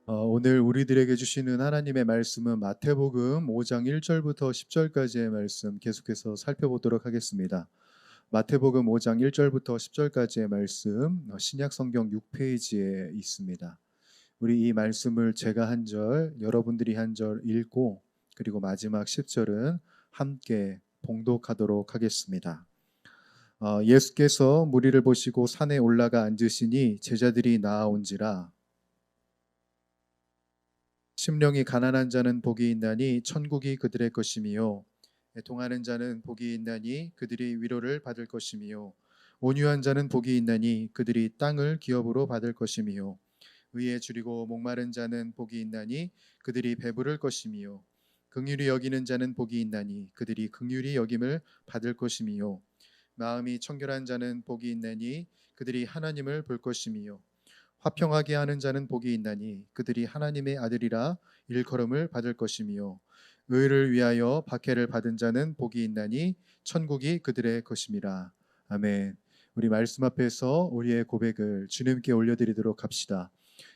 오늘 우리들에게 주시는 하나님의 말씀은 마태복음 5장 1절부터 10절까지의 말씀 계속해서 살펴보도록 하겠습니다. 마태복음 5장 1절부터 10절까지의 말씀 신약 성경 6페이지에 있습니다. 우리 이 말씀을 제가 한 절, 여러분들이 한 절 읽고 그리고 마지막 10절은 함께 봉독하도록 하겠습니다. 예수께서 무리를 보시고 산에 올라가 앉으시니 제자들이 나아온지라 심령이 가난한 자는 복이 있나니 천국이 그들의 것이미요 애통하는 자는 복이 있나니 그들이 위로를 받을 것이미요 온유한 자는 복이 있나니 그들이 땅을 기업으로 받을 것이미요 의에 줄이고 목마른 자는 복이 있나니 그들이 배부를 것이미요 긍휼히 여기는 자는 복이 있나니 그들이 긍휼히 여김을 받을 것이미요 마음이 청결한 자는 복이 있나니 그들이 하나님을 볼 것이미요 화평하게 하는 자는 복이 있나니 그들이 하나님의 아들이라 일컬음을 받을 것이미요 의를 위하여 박해를 받은 자는 복이 있나니 천국이 그들의 것임이라. 아멘. 우리 말씀 앞에서 우리의 고백을 주님께 올려드리도록 합시다.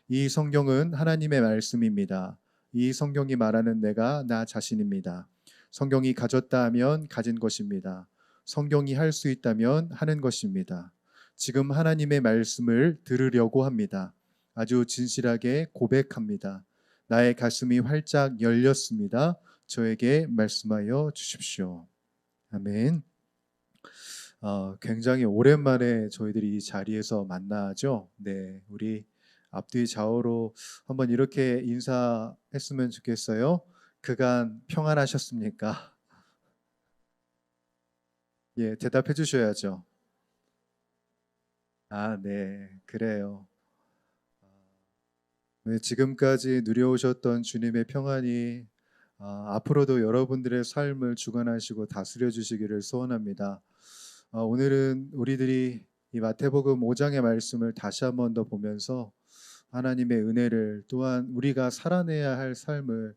이 성경은 하나님의 말씀입니다. 이 성경이 말하는 내가 나 자신입니다. 성경이 가졌다 하면 가진 것입니다. 성경이 할 수 있다면 하는 것입니다. 지금 하나님의 말씀을 들으려고 합니다. 아주 진실하게 고백합니다. 나의 가슴이 활짝 열렸습니다. 저에게 말씀하여 주십시오. 아멘. 굉장히 오랜만에 저희들이 이 자리에서 만나죠. 네, 우리 앞뒤 좌우로 한번 이렇게 인사했으면 좋겠어요. 그간 평안하셨습니까? 예, 대답해 주셔야죠. 네, 그래요. 네, 지금까지 누려오셨던 주님의 평안이 앞으로도 여러분들의 삶을 주관하시고 다스려 주시기를 소원합니다. 오늘은 우리들이 이 마태복음 5장의 말씀을 다시 한 번 더 보면서 하나님의 은혜를 또한 우리가 살아내야 할 삶을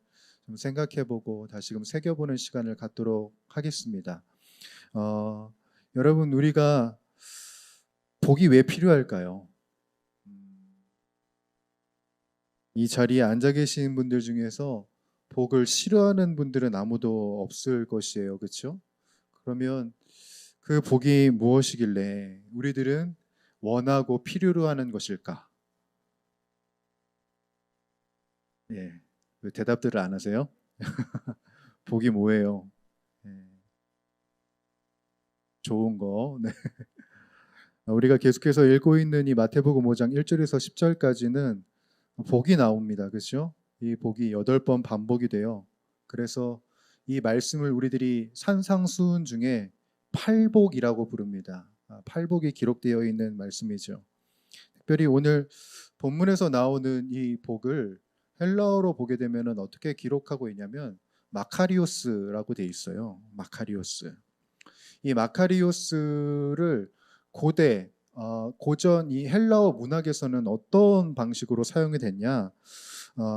좀 생각해보고 다시금 새겨보는 시간을 갖도록 하겠습니다. 여러분, 우리가 복이 왜 필요할까요? 이 자리에 앉아 계신 분들 중에서 복을 싫어하는 분들은 아무도 없을 것이에요. 그렇죠? 그러면 그 복이 무엇이길래 우리들은 원하고 필요로 하는 것일까? 예, 왜 대답들을 안 하세요? 복이 뭐예요? 예, 좋은 거. 네. 우리가 계속해서 읽고 있는 이 마태복음 5장 1절에서 10절까지는 복이 나옵니다. 그렇죠? 이 복이 8번 반복이 돼요. 그래서 이 말씀을 우리들이 산상수훈 중에 팔복이라고 부릅니다. 팔복이 기록되어 있는 말씀이죠. 특별히 오늘 본문에서 나오는 이 복을 헬라어로 보게 되면 어떻게 기록하고 있냐면 마카리오스라고 돼 있어요. 마카리오스. 이 마카리오스를 고대 고전 이 헬라어 문학에서는 어떤 방식으로 사용이 됐냐?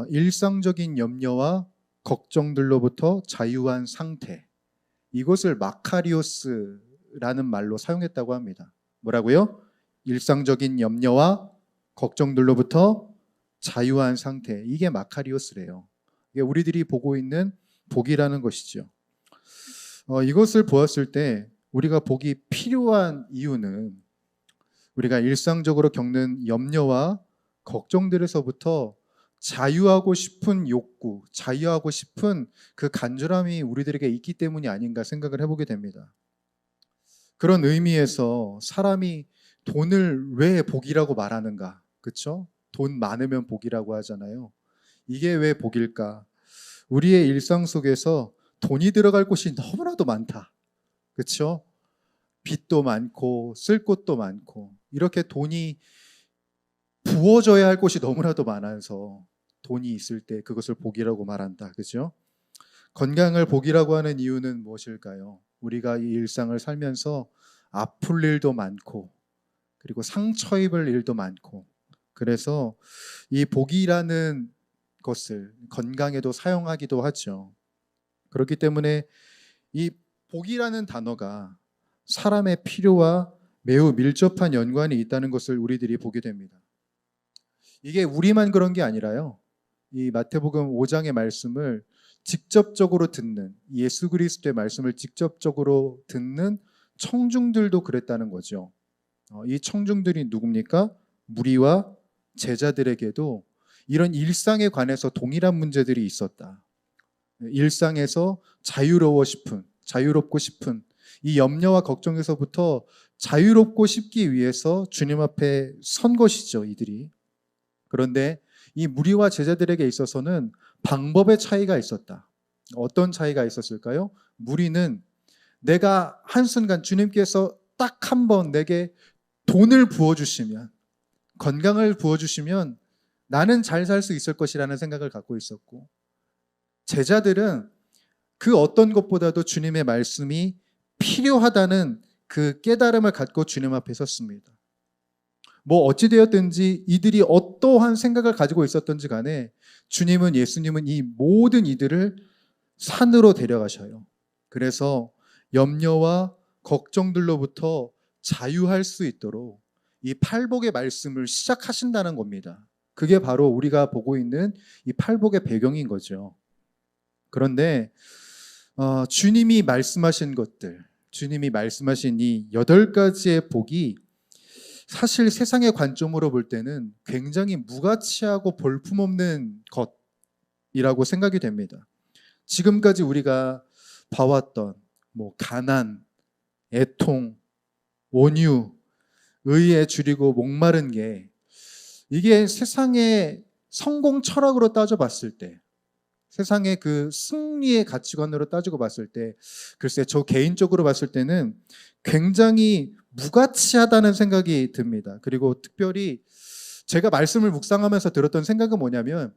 일상적인 염려와 걱정들로부터 자유한 상태. 이것을 마카리오스라는 말로 사용했다고 합니다. 뭐라고요? 일상적인 염려와 걱정들로부터 자유한 상태. 이게 마카리오스래요. 이게 우리들이 보고 있는 복이라는 것이죠. 이것을 보았을 때 우리가 복이 필요한 이유는 우리가 일상적으로 겪는 염려와 걱정들에서부터 자유하고 싶은 욕구, 자유하고 싶은 그 간절함이 우리들에게 있기 때문이 아닌가 생각을 해보게 됩니다. 그런 의미에서 사람이 돈을 왜 복이라고 말하는가? 그렇죠? 돈 많으면 복이라고 하잖아요. 이게 왜 복일까? 우리의 일상 속에서 돈이 들어갈 곳이 너무나도 많다. 그렇죠? 빚도 많고 쓸 곳도 많고 이렇게 돈이 부어져야 할 곳이 너무나도 많아서 돈이 있을 때 그것을 복이라고 말한다. 그렇죠? 건강을 복이라고 하는 이유는 무엇일까요? 우리가 이 일상을 살면서 아플 일도 많고 그리고 상처 입을 일도 많고 그래서 이 복이라는 것을 건강에도 사용하기도 하죠. 그렇기 때문에 이 복이라는 단어가 사람의 필요와 매우 밀접한 연관이 있다는 것을 우리들이 보게 됩니다. 이게 우리만 그런 게 아니라요. 이 마태복음 5장의 말씀을 직접적으로 듣는, 예수 그리스도의 말씀을 직접적으로 듣는 청중들도 그랬다는 거죠. 이 청중들이 누굽니까? 무리와 제자들에게도 이런 일상에 관해서 동일한 문제들이 있었다. 일상에서 자유롭고 싶은 이 염려와 걱정에서부터 자유롭고 싶기 위해서 주님 앞에 선 것이죠, 이들이. 그런데 이 무리와 제자들에게 있어서는 방법의 차이가 있었다. 어떤 차이가 있었을까요? 무리는 내가 한순간 주님께서 딱 한 번 내게 돈을 부어주시면, 건강을 부어주시면 나는 잘 살 수 있을 것이라는 생각을 갖고 있었고, 제자들은 그 어떤 것보다도 주님의 말씀이 필요하다는 그 깨달음을 갖고 주님 앞에 섰습니다. 뭐 어찌되었든지 이들이 어떠한 생각을 가지고 있었던지 간에 예수님은 이 모든 이들을 산으로 데려가셔요. 그래서 염려와 걱정들로부터 자유할 수 있도록 이 팔복의 말씀을 시작하신다는 겁니다. 그게 바로 우리가 보고 있는 이 팔복의 배경인 거죠. 그런데 주님이 말씀하신 것들, 주님이 말씀하신 이 8가지의 복이 사실 세상의 관점으로 볼 때는 굉장히 무가치하고 볼품없는 것이라고 생각이 됩니다. 지금까지 우리가 봐왔던 가난, 애통, 온유, 의에 줄이고 목마른 게 이게 세상의 성공 철학으로 따져봤을 때, 세상의 그 승리의 가치관으로 따지고 봤을 때, 글쎄 저 개인적으로 봤을 때는 굉장히 무가치하다는 생각이 듭니다. 그리고 특별히 제가 말씀을 묵상하면서 들었던 생각은 뭐냐면,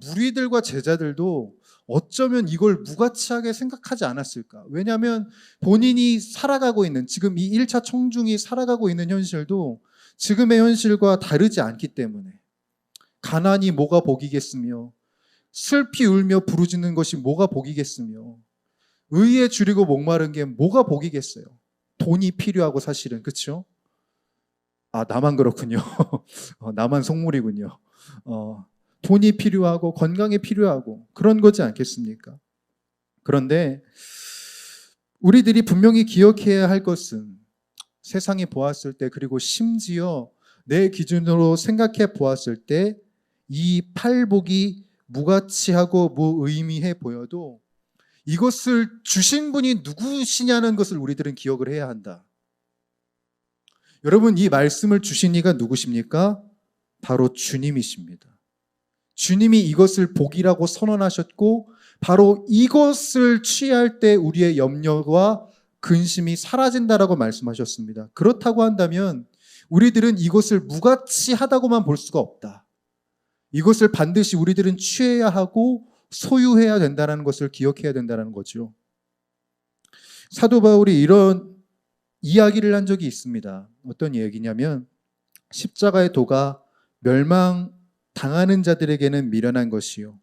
무리들과 제자들도 어쩌면 이걸 무가치하게 생각하지 않았을까. 왜냐하면 본인이 살아가고 있는, 지금 이 1차 청중이 살아가고 있는 현실도 지금의 현실과 다르지 않기 때문에, 가난이 뭐가 복이겠으며, 슬피 울며 부르짖는 것이 뭐가 복이겠으며, 의에 줄이고 목마른 게 뭐가 복이겠어요. 돈이 필요하고 사실은, 그렇죠? 나만 그렇군요. 나만 속물이군요. 돈이 필요하고 건강이 필요하고 그런 거지 않겠습니까? 그런데 우리들이 분명히 기억해야 할 것은, 세상이 보았을 때, 그리고 심지어 내 기준으로 생각해 보았을 때 이 팔복이 무가치하고 무의미해 보여도 이것을 주신 분이 누구시냐는 것을 우리들은 기억을 해야 한다. 여러분, 이 말씀을 주신 이가 누구십니까? 바로 주님이십니다. 주님이 이것을 복이라고 선언하셨고, 바로 이것을 취할 때 우리의 염려와 근심이 사라진다라고 말씀하셨습니다. 그렇다고 한다면 우리들은 이것을 무가치하다고만 볼 수가 없다. 이것을 반드시 우리들은 취해야 하고 소유해야 된다는 것을 기억해야 된다는 거죠. 사도 바울이 이런 이야기를 한 적이 있습니다. 어떤 얘기냐면, 십자가의 도가 멸망당하는 자들에게는 미련한 것이요,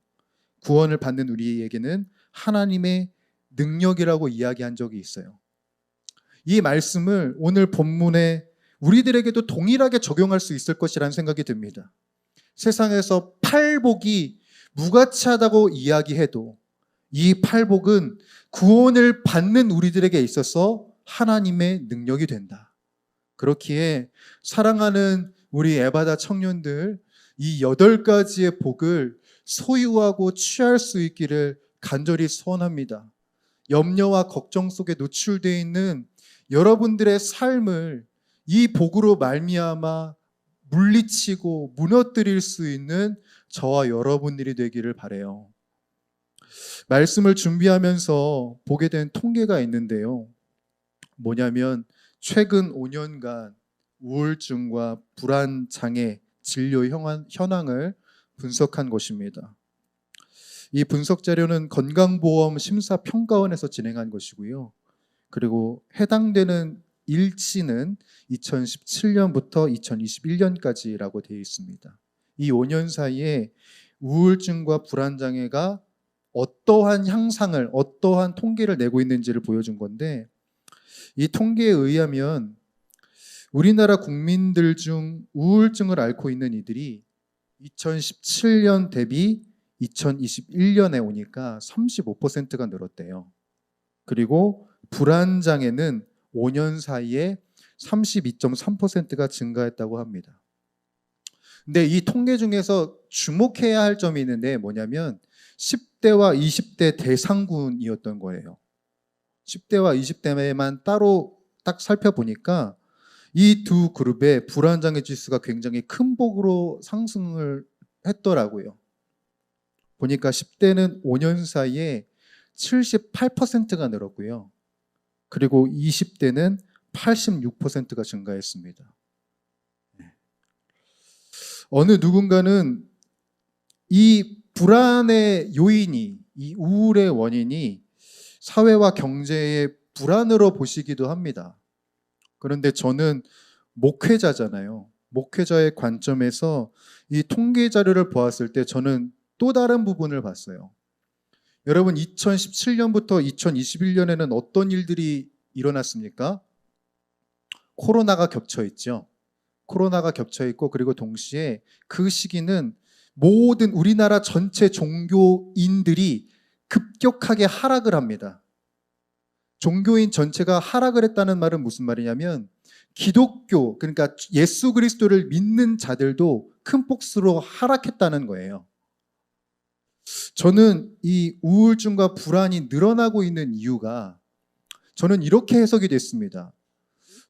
구원을 받는 우리에게는 하나님의 능력이라고 이야기한 적이 있어요. 이 말씀을 오늘 본문에 우리들에게도 동일하게 적용할 수 있을 것이라는 생각이 듭니다. 세상에서 팔복이 무가치하다고 이야기해도 이 팔복은 구원을 받는 우리들에게 있어서 하나님의 능력이 된다. 그렇기에 사랑하는 우리 에바다 청년들, 이 8가지의 복을 소유하고 취할 수 있기를 간절히 소원합니다. 염려와 걱정 속에 노출되어 있는 여러분들의 삶을 이 복으로 말미암아 물리치고 무너뜨릴 수 있는 저와 여러분들이 되기를 바라요. 말씀을 준비하면서 보게 된 통계가 있는데요. 뭐냐면 최근 5년간 우울증과 불안 장애 진료 현황을 분석한 것입니다. 이 분석 자료는 건강보험 심사평가원에서 진행한 것이고요. 그리고 해당되는 일치는 2017년부터 2021년까지라고 되어 있습니다. 이 5년 사이에 우울증과 불안장애가 어떠한 향상을, 어떠한 통계를 내고 있는지를 보여준 건데, 이 통계에 의하면 우리나라 국민들 중 우울증을 앓고 있는 이들이 2017년 대비 2021년에 오니까 35%가 늘었대요. 그리고 불안장애는 5년 사이에 32.3%가 증가했다고 합니다. 근데 이 통계 중에서 주목해야 할 점이 있는데 뭐냐면 10대와 20대 대상군이었던 거예요. 10대와 20대만 따로 딱 살펴보니까 이 두 그룹의 불안장애 지수가 굉장히 큰 폭으로 상승을 했더라고요. 보니까 10대는 5년 사이에 78%가 늘었고요. 그리고 20대는 86%가 증가했습니다. 어느 누군가는 이 불안의 요인이, 이 우울의 원인이 사회와 경제의 불안으로 보시기도 합니다. 그런데 저는 목회자잖아요. 목회자의 관점에서 이 통계 자료를 보았을 때 저는 또 다른 부분을 봤어요. 여러분, 2017년부터 2021년에는 어떤 일들이 일어났습니까? 코로나가 겹쳐 있죠. 코로나가 겹쳐 있고, 그리고 동시에 그 시기는 모든 우리나라 전체 종교인들이 급격하게 하락을 합니다. 종교인 전체가 하락을 했다는 말은 무슨 말이냐면 기독교, 그러니까 예수 그리스도를 믿는 자들도 큰 폭으로 하락했다는 거예요. 저는 이 우울증과 불안이 늘어나고 있는 이유가 저는 이렇게 해석이 됐습니다.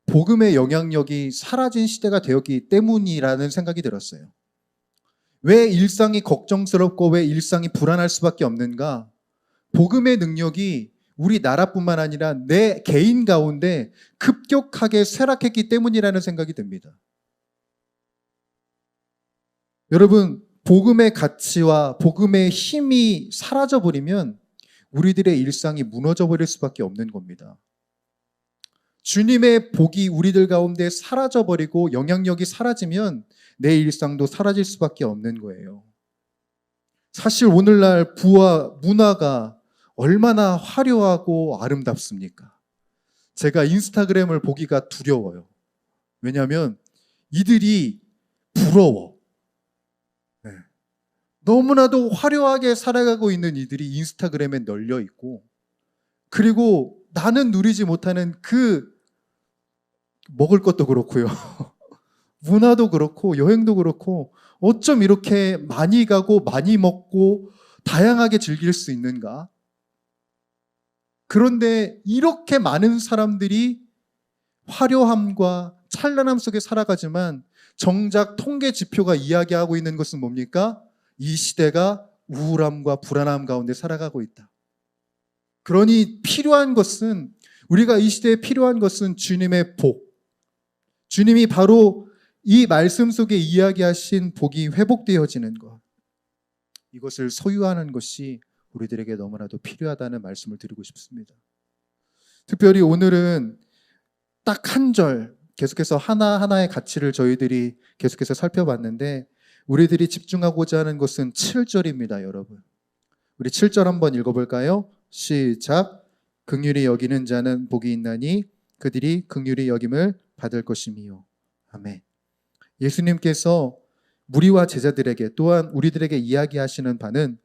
복음의 영향력이 사라진 시대가 되었기 때문이라는 생각이 들었어요. 왜 일상이 걱정스럽고 왜 일상이 불안할 수밖에 없는가? 복음의 능력이 우리나라뿐만 아니라 내 개인 가운데 급격하게 쇠락했기 때문이라는 생각이 듭니다. 여러분, 복음의 가치와 복음의 힘이 사라져버리면 우리들의 일상이 무너져버릴 수밖에 없는 겁니다. 주님의 복이 우리들 가운데 사라져버리고 영향력이 사라지면 내 일상도 사라질 수밖에 없는 거예요. 사실 오늘날 부와 문화가 얼마나 화려하고 아름답습니까? 제가 인스타그램을 보기가 두려워요. 왜냐하면 이들이 부러워. 네. 너무나도 화려하게 살아가고 있는 이들이 인스타그램에 널려 있고, 그리고 나는 누리지 못하는 그 먹을 것도 그렇고요. 문화도 그렇고 여행도 그렇고 어쩜 이렇게 많이 가고 많이 먹고 다양하게 즐길 수 있는가? 그런데 이렇게 많은 사람들이 화려함과 찬란함 속에 살아가지만 정작 통계 지표가 이야기하고 있는 것은 뭡니까? 이 시대가 우울함과 불안함 가운데 살아가고 있다. 그러니 필요한 것은, 우리가 이 시대에 필요한 것은 주님의 복. 주님이 바로 이 말씀 속에 이야기하신 복이 회복되어지는 것. 이것을 소유하는 것이 우리들에게 너무나도 필요하다는 말씀을 드리고 싶습니다. 특별히 오늘은 딱 한 절, 계속해서 하나하나의 가치를 저희들이 계속해서 살펴봤는데 우리들이 집중하고자 하는 것은 7절입니다, 여러분. 우리 7절 한번 읽어볼까요? 시작. 긍휼히 여기는 자는 복이 있나니 그들이 긍휼히 여김을 받을 것임이요. 아멘. 예수님께서 무리와 제자들에게 또한 우리들에게 이야기하시는 바는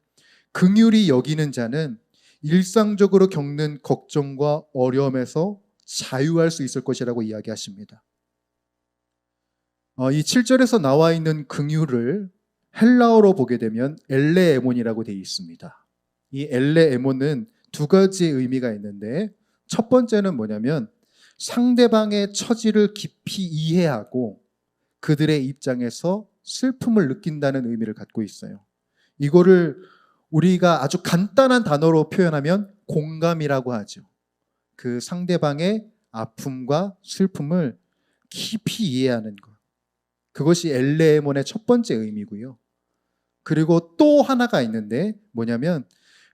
긍휼히 여기는 자는 일상적으로 겪는 걱정과 어려움에서 자유할 수 있을 것이라고 이야기하십니다. 이 7절에서 나와 있는 긍휼을 헬라어로 보게 되면 엘레에몬이라고 되어 있습니다. 이 엘레에몬은 두 가지 의미가 있는데 첫 번째는 뭐냐면 상대방의 처지를 깊이 이해하고 그들의 입장에서 슬픔을 느낀다는 의미를 갖고 있어요. 이거를 우리가 아주 간단한 단어로 표현하면 공감이라고 하죠. 그 상대방의 아픔과 슬픔을 깊이 이해하는 것. 그것이 엘레에몬의 첫 번째 의미고요. 그리고 또 하나가 있는데 뭐냐면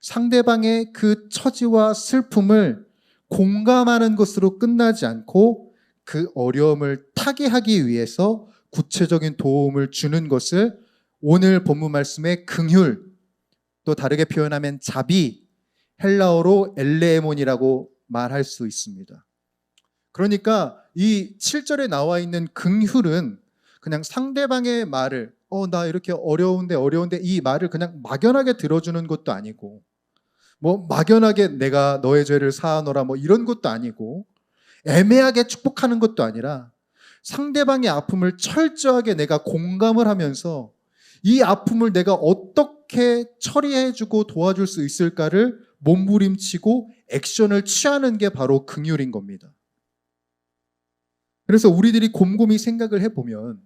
상대방의 그 처지와 슬픔을 공감하는 것으로 끝나지 않고 그 어려움을 타개하기 위해서 구체적인 도움을 주는 것을 오늘 본문 말씀의 긍휼, 또 다르게 표현하면 자비, 헬라어로 엘레몬이라고 말할 수 있습니다. 그러니까 이 7절에 나와 있는 긍휼은 그냥 상대방의 말을, 나 이렇게 어려운데 이 말을 그냥 막연하게 들어주는 것도 아니고, 뭐 막연하게 내가 너의 죄를 사하노라 뭐 이런 것도 아니고, 애매하게 축복하는 것도 아니라 상대방의 아픔을 철저하게 내가 공감을 하면서 이 아픔을 내가 어떻게 처리해주고 도와줄 수 있을까를 몸부림치고 액션을 취하는 게 바로 긍휼인 겁니다. 그래서 우리들이 곰곰이 생각을 해보면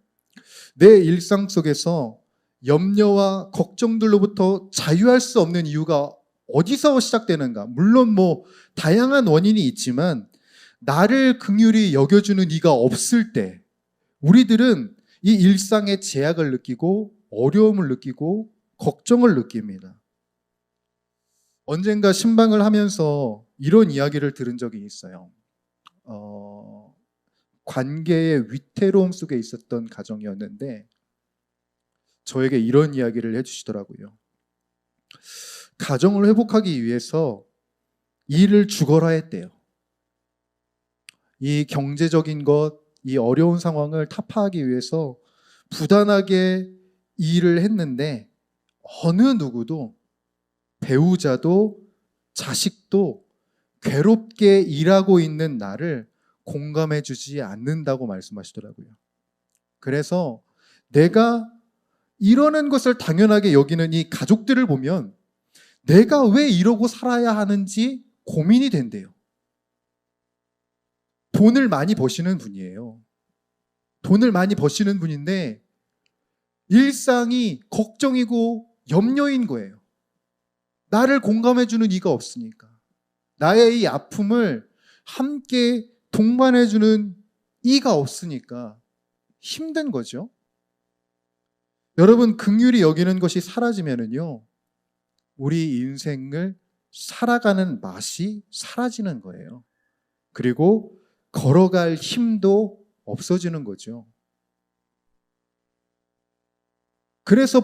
내 일상 속에서 염려와 걱정들로부터 자유할 수 없는 이유가 어디서 시작되는가? 물론 뭐 다양한 원인이 있지만 나를 긍휼히 여겨주는 이가 없을 때 우리들은 이 일상의 제약을 느끼고 어려움을 느끼고 걱정을 느낍니다. 언젠가 신방을 하면서 이런 이야기를 들은 적이 있어요. 관계의 위태로움 속에 있었던 가정이었는데 저에게 이런 이야기를 해주시더라고요. 가정을 회복하기 위해서 일을 죽어라 했대요. 이 경제적인 것, 이 어려운 상황을 타파하기 위해서 부단하게 일을 했는데 어느 누구도 배우자도 자식도 괴롭게 일하고 있는 나를 공감해 주지 않는다고 말씀하시더라고요. 그래서 내가 이러는 것을 당연하게 여기는 이 가족들을 보면 내가 왜 이러고 살아야 하는지 고민이 된대요. 돈을 많이 버시는 분이에요. 돈을 많이 버시는 분인데 일상이 걱정이고 염려인 거예요. 나를 공감해주는 이가 없으니까. 나의 이 아픔을 함께 동반해주는 이가 없으니까 힘든 거죠. 여러분, 긍휼히 여기는 것이 사라지면은요, 우리 인생을 살아가는 맛이 사라지는 거예요. 그리고 걸어갈 힘도 없어지는 거죠. 그래서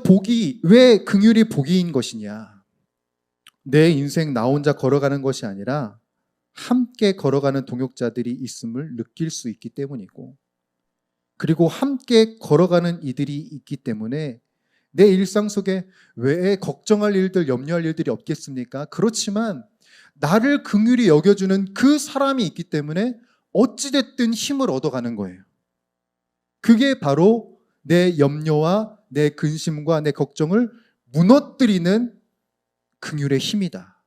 왜 긍휼이 복인 것이냐? 내 인생 나 혼자 걸어가는 것이 아니라 함께 걸어가는 동역자들이 있음을 느낄 수 있기 때문이고, 그리고 함께 걸어가는 이들이 있기 때문에 내 일상 속에 왜 걱정할 일들, 염려할 일들이 없겠습니까? 그렇지만 나를 긍휼히 여겨주는 그 사람이 있기 때문에 어찌됐든 힘을 얻어가는 거예요. 그게 바로 내 염려와 내 근심과 내 걱정을 무너뜨리는 긍휼의 힘이다.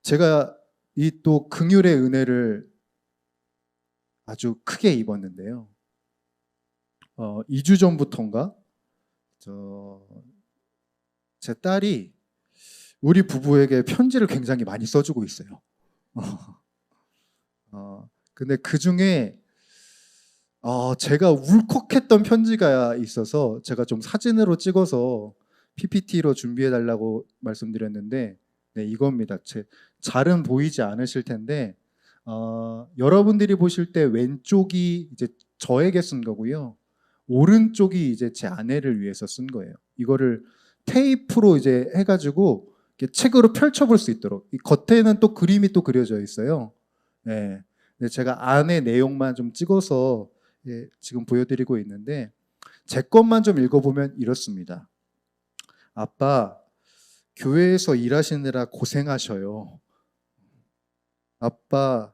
제가 이 또 긍휼의 은혜를 아주 크게 입었는데요. 2주 전부터인가 제 딸이 우리 부부에게 편지를 굉장히 많이 써주고 있어요. 근데 그 중에 제가 울컥했던 편지가 있어서 제가 좀 사진으로 찍어서 PPT로 준비해 달라고 말씀드렸는데, 네, 이겁니다. 잘은 보이지 않으실 텐데 여러분들이 보실 때 왼쪽이 이제 저에게 쓴 거고요. 오른쪽이 이제 제 아내를 위해서 쓴 거예요. 이거를 테이프로 이제 해가지고 이렇게 책으로 펼쳐볼 수 있도록. 이 겉에는 또 그림이 또 그려져 있어요. 네. 근데 제가 안에 내용만 좀 찍어서 지금 보여드리고 있는데 제 것만 좀 읽어보면 이렇습니다. 아빠, 교회에서 일하시느라 고생하셔요. 아빠,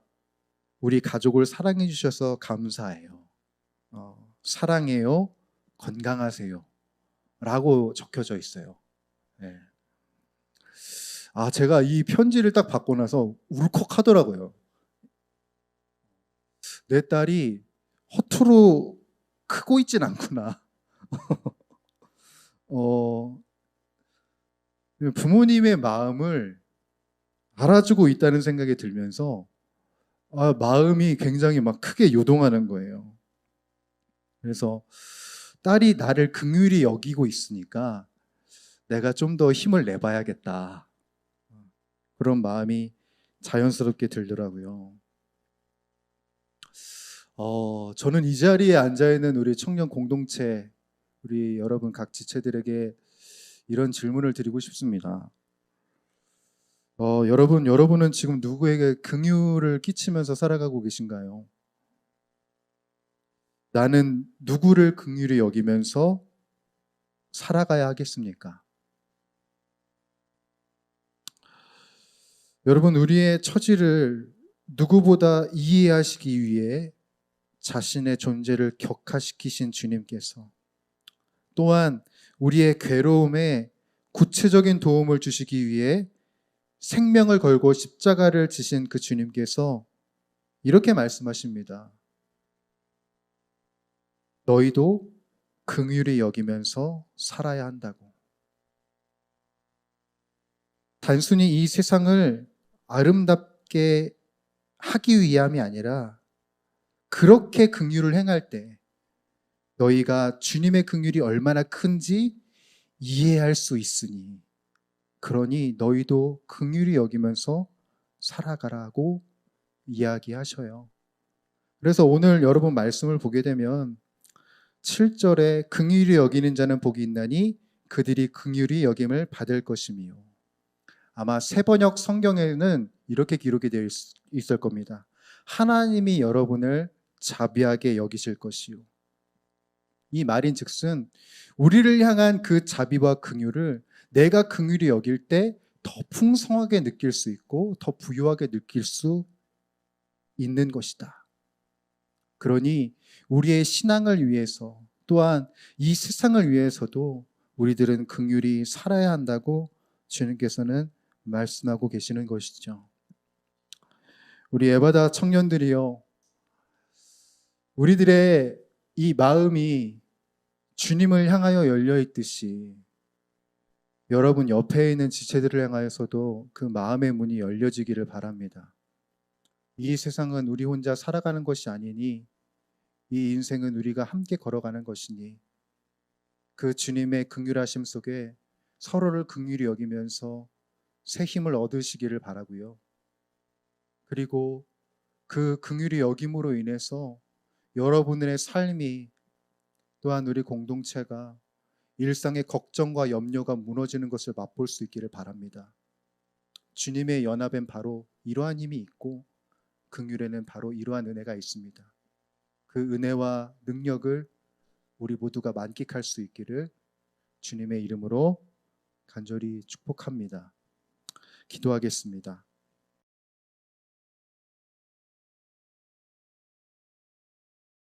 우리 가족을 사랑해 주셔서 감사해요. 사랑해요. 건강하세요. 라고 적혀져 있어요. 네. 제가 이 편지를 딱 받고 나서 울컥하더라고요. 내 딸이 허투루 크고 있진 않구나. 부모님의 마음을 알아주고 있다는 생각이 들면서 마음이 굉장히 막 크게 요동하는 거예요. 그래서 딸이 나를 긍휼히 여기고 있으니까 내가 좀 더 힘을 내봐야겠다. 그런 마음이 자연스럽게 들더라고요. 저는 이 자리에 앉아있는 우리 청년 공동체, 우리 여러분 각 지체들에게 이런 질문을 드리고 싶습니다. 여러분은 지금 누구에게 긍휼을 끼치면서 살아가고 계신가요? 나는 누구를 긍휼히 여기면서 살아가야 하겠습니까? 여러분, 우리의 처지를 누구보다 이해하시기 위해 자신의 존재를 격화시키신 주님께서, 또한 우리의 괴로움에 구체적인 도움을 주시기 위해 생명을 걸고 십자가를 지신 그 주님께서 이렇게 말씀하십니다. 너희도 긍휼히 여기면서 살아야 한다고. 단순히 이 세상을 아름답게 하기 위함이 아니라 그렇게 긍휼을 행할 때 너희가 주님의 긍휼이 얼마나 큰지 이해할 수 있으니, 그러니 너희도 긍휼히 여기면서 살아가라고 이야기하셔요. 그래서 오늘 여러분 말씀을 보게 되면 7절에 긍휼히 여기는 자는 복이 있나니 그들이 긍휼히 여김을 받을 것이며, 아마 새번역 성경에는 이렇게 기록이 되어 있을 겁니다. 하나님이 여러분을 자비하게 여기실 것이요. 이 말인즉슨 우리를 향한 그 자비와 긍휼을 내가 긍휼히 여길 때 더 풍성하게 느낄 수 있고 더 부유하게 느낄 수 있는 것이다. 그러니 우리의 신앙을 위해서, 또한 이 세상을 위해서도 우리들은 긍휼히 살아야 한다고 주님께서는 말씀하고 계시는 것이죠. 우리 에바다 청년들이요, 우리들의 이 마음이 주님을 향하여 열려 있듯이 여러분 옆에 있는 지체들을 향하여서도 그 마음의 문이 열려지기를 바랍니다. 이 세상은 우리 혼자 살아가는 것이 아니니, 이 인생은 우리가 함께 걸어가는 것이니, 그 주님의 긍휼하심 속에 서로를 긍휼히 여기면서 새 힘을 얻으시기를 바라고요. 그리고 그 긍휼히 여김으로 인해서 여러분의 삶이, 또한 우리 공동체가 일상의 걱정과 염려가 무너지는 것을 맛볼 수 있기를 바랍니다. 주님의 연합엔 바로 이러한 힘이 있고 긍휼에는 바로 이러한 은혜가 있습니다. 그 은혜와 능력을 우리 모두가 만끽할 수 있기를 주님의 이름으로 간절히 축복합니다. 기도하겠습니다.